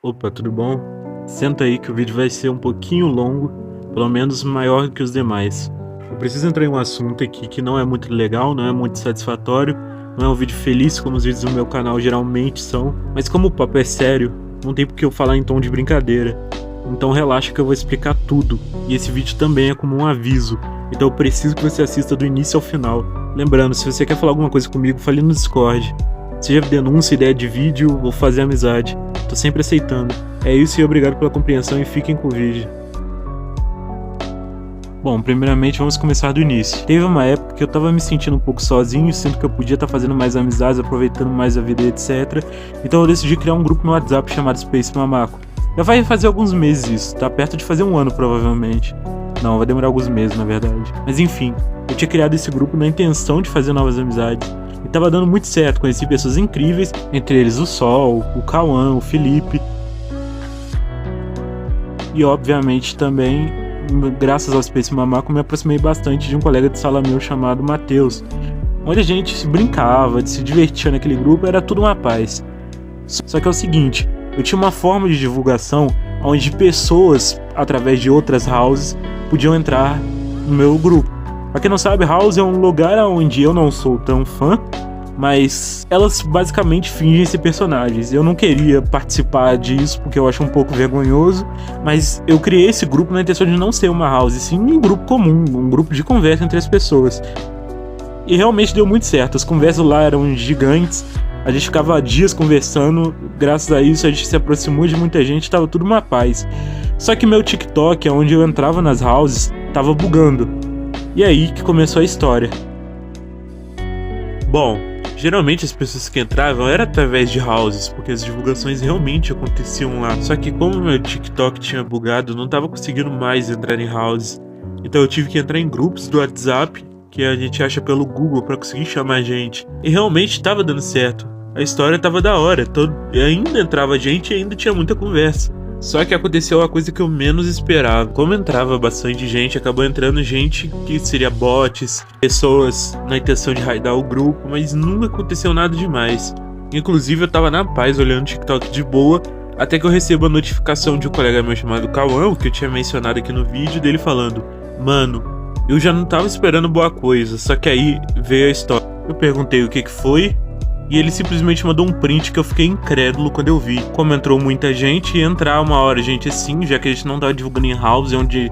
Opa, tudo bom? Senta aí que o vídeo vai ser um pouquinho longo, pelo menos maior que os demais. Eu preciso entrar em um assunto aqui que não é muito legal, não é muito satisfatório, não é um vídeo feliz como os vídeos do meu canal geralmente são, mas como o papo é sério, não tem por que eu falar em tom de brincadeira. Então relaxa que eu vou explicar tudo, e esse vídeo também é como um aviso, então eu preciso que você assista do início ao final. Lembrando, se você quer falar alguma coisa comigo, fale no Discord. Seja denúncia, ideia de vídeo ou fazer amizade. Tô sempre aceitando. É isso e obrigado pela compreensão e fiquem com o vídeo. Bom, primeiramente vamos começar do início. Teve uma época que eu tava me sentindo um pouco sozinho, sinto que eu podia estar fazendo mais amizades, aproveitando mais a vida, etc. Então eu decidi criar um grupo no WhatsApp chamado Space Mamaco. Já vai fazer alguns meses isso, tá perto de fazer um ano provavelmente. Não, vai demorar alguns meses na verdade. Mas enfim, eu tinha criado esse grupo na intenção de fazer novas amizades. E tava dando muito certo, conheci pessoas incríveis, entre eles o Sol, o Cauã, o Felipe. E obviamente também, graças ao Space Mamaco, me aproximei bastante de um colega de sala meu chamado Matheus, onde a gente se brincava, se divertia naquele grupo, era tudo uma paz. Só que é o seguinte, eu tinha uma forma de divulgação onde pessoas, através de outras houses, podiam entrar no meu grupo. Pra quem não sabe, house é um lugar onde eu não sou tão fã, mas elas basicamente fingem ser personagens. Eu não queria participar disso porque eu acho um pouco vergonhoso, mas eu criei esse grupo na intenção de não ser uma house, sim um grupo comum, um grupo de conversa entre as pessoas. E realmente deu muito certo, as conversas lá eram gigantes, a gente ficava dias conversando, graças a isso a gente se aproximou de muita gente, tava tudo uma paz. Só que meu TikTok, onde eu entrava nas houses, tava bugando. E aí que começou a história. Bom, geralmente as pessoas que entravam eram através de houses, porque as divulgações realmente aconteciam lá. Só que como meu TikTok tinha bugado, eu não tava conseguindo mais entrar em houses. Então eu tive que entrar em grupos do WhatsApp, que a gente acha pelo Google, pra conseguir chamar gente. E realmente tava dando certo. A história tava da hora, ainda entrava gente e ainda tinha muita conversa. Só que aconteceu a coisa que eu menos esperava. Como entrava bastante gente, acabou entrando gente que seria bots, pessoas na intenção de raidar o grupo, mas nunca aconteceu nada demais. Inclusive eu tava na paz olhando o TikTok de boa, até que eu recebo a notificação de um colega meu chamado Cauã, que eu tinha mencionado aqui no vídeo, dele falando: "Mano, eu já não tava esperando boa coisa", só que aí veio a história. Eu perguntei o que foi, e ele simplesmente mandou um print que eu fiquei incrédulo quando eu vi. Como entrou muita gente, ia entrar uma hora gente assim, já que a gente não tava divulgando em house, onde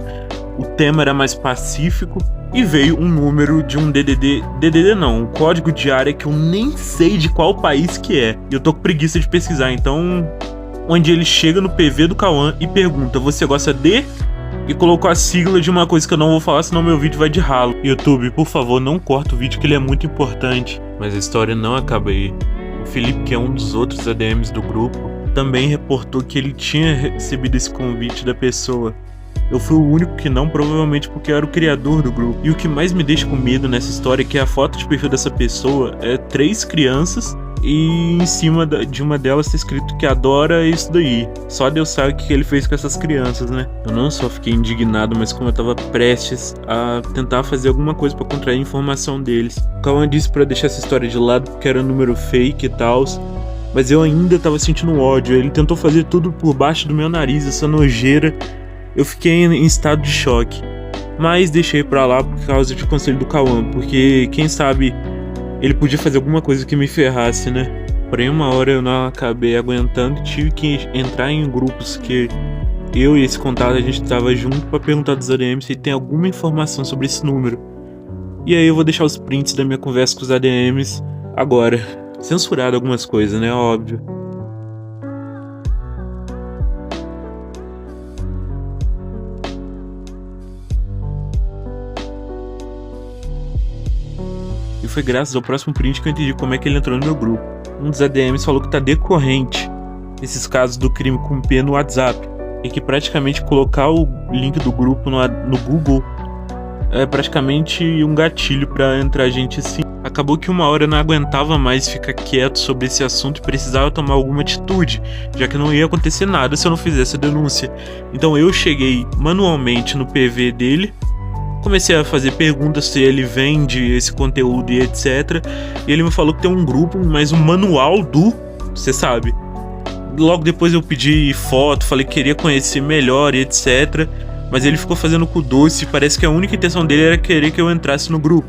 o tema era mais pacífico. E veio um número de um DDD não, um código de área que eu nem sei de qual país que é. E eu tô com preguiça de pesquisar, então... Onde ele chega no PV do Cauã e pergunta: "Você gosta de?" E colocou a sigla de uma coisa que eu não vou falar, senão meu vídeo vai de ralo. YouTube, por favor, não corta o vídeo que ele é muito importante. Mas a história não acaba aí. O Felipe, que é um dos outros ADMs do grupo, também reportou que ele tinha recebido esse convite da pessoa. Eu fui o único que não, provavelmente porque eu era o criador do grupo. E o que mais me deixa com medo nessa história é que a foto de perfil dessa pessoa é 3 crianças e em cima de uma delas tá escrito que adora isso daí. Só Deus sabe o que ele fez com essas crianças, né? Eu não só fiquei indignado, mas como eu tava prestes a tentar fazer alguma coisa pra contrair a informação deles. O Cauã disse pra deixar essa história de lado porque era um número fake e tal, mas eu ainda tava sentindo ódio. Ele tentou fazer tudo por baixo do meu nariz, essa nojeira. Eu fiquei em estado de choque, mas deixei pra lá por causa de conselho do Cauã, porque quem sabe ele podia fazer alguma coisa que me ferrasse, né? Porém, uma hora eu não acabei aguentando e tive que entrar em grupos que eu e esse contato a gente tava junto pra perguntar dos ADMs se tem alguma informação sobre esse número. E aí eu vou deixar os prints da minha conversa com os ADMs agora. Censurado algumas coisas, né? Óbvio. E foi graças ao próximo print que eu entendi como é que ele entrou no meu grupo. Um dos ADMs falou que tá decorrente esses casos do crime com P no WhatsApp, e que praticamente colocar o link do grupo no Google é praticamente um gatilho pra entrar gente assim. Acabou que uma hora eu não aguentava mais ficar quieto sobre esse assunto e precisava tomar alguma atitude, já que não ia acontecer nada se eu não fizesse a denúncia. Então eu cheguei manualmente no PV dele, comecei a fazer perguntas se ele vende esse conteúdo e etc. E ele me falou que tem um grupo, mas um manual você sabe, logo depois eu pedi foto, falei que queria conhecer melhor e etc. Mas ele ficou fazendo cu doce e parece que a única intenção dele era querer que eu entrasse no grupo.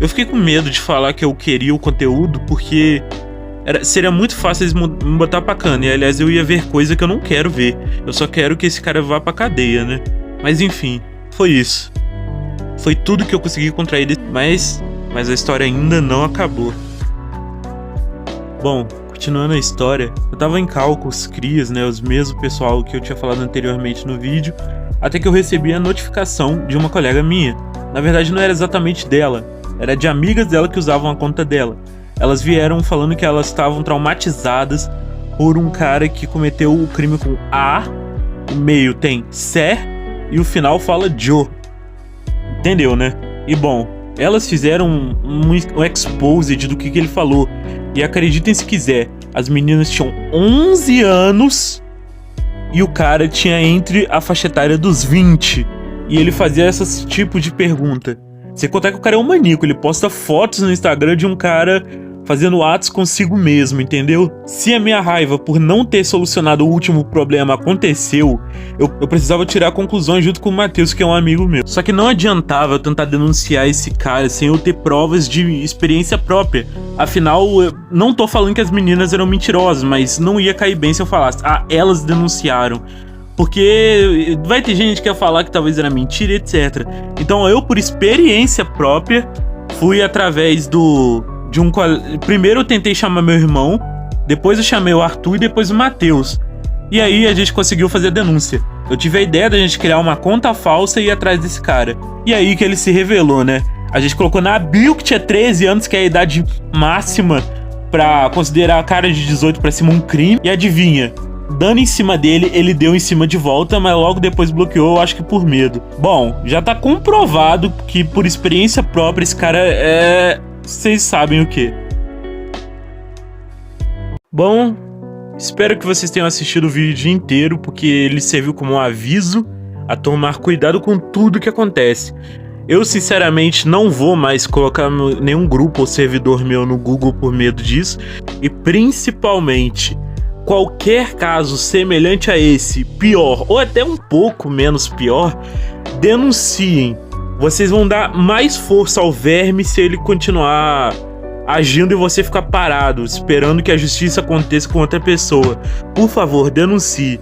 Eu fiquei com medo de falar que eu queria o conteúdo, porque seria muito fácil eles me botar pra cana. E aliás, eu ia ver coisa que eu não quero ver. Eu só quero que esse cara vá pra cadeia, né? Mas enfim, foi isso. Foi tudo que eu consegui contrair desse... Mas a história ainda não acabou. Bom, continuando a história, eu tava em cálculos, crias, né? Os mesmos pessoal que eu tinha falado anteriormente no vídeo. Até que eu recebi a notificação de uma colega minha. Na verdade, não era exatamente dela. Era de amigas dela que usavam a conta dela. Elas vieram falando que elas estavam traumatizadas por um cara que cometeu o crime com A, o meio tem Sé e o final fala Joe. Entendeu, né? E bom, elas fizeram um exposed do que ele falou. E acreditem se quiser, as meninas tinham 11 anos e o cara tinha entre a faixa etária dos 20. E ele fazia esse tipo de pergunta. Sem contar que o cara é um maníaco, ele posta fotos no Instagram de um cara fazendo atos consigo mesmo, entendeu? Se a minha raiva por não ter solucionado o último problema aconteceu, eu precisava tirar conclusões junto com o Matheus, que é um amigo meu. Só que não adiantava eu tentar denunciar esse cara sem eu ter provas de experiência própria. Afinal, eu não tô falando que as meninas eram mentirosas, mas não ia cair bem se eu falasse, elas denunciaram. Porque vai ter gente que ia falar que talvez era mentira, etc. Então eu, por experiência própria, fui através primeiro eu tentei chamar meu irmão, depois eu chamei o Arthur e depois o Matheus. E aí a gente conseguiu fazer a denúncia. Eu tive a ideia da gente criar uma conta falsa e ir atrás desse cara. E aí que ele se revelou, né? A gente colocou na bio que tinha 13 anos, que é a idade máxima pra considerar a cara de 18 pra cima um crime. E adivinha? Dando em cima dele, ele deu em cima de volta, mas logo depois bloqueou, eu acho que por medo. Bom, já tá comprovado que por experiência própria esse cara é... Vocês sabem o que. Bom, espero que vocês tenham assistido o vídeo inteiro, porque ele serviu como um aviso a tomar cuidado com tudo que acontece. Eu sinceramente não vou mais colocar nenhum grupo ou servidor meu no Google por medo disso. E principalmente, qualquer caso semelhante a esse, pior ou até um pouco menos pior, denunciem. Vocês vão dar mais força ao verme se ele continuar agindo e você ficar parado, esperando que a justiça aconteça com outra pessoa. Por favor, denuncie.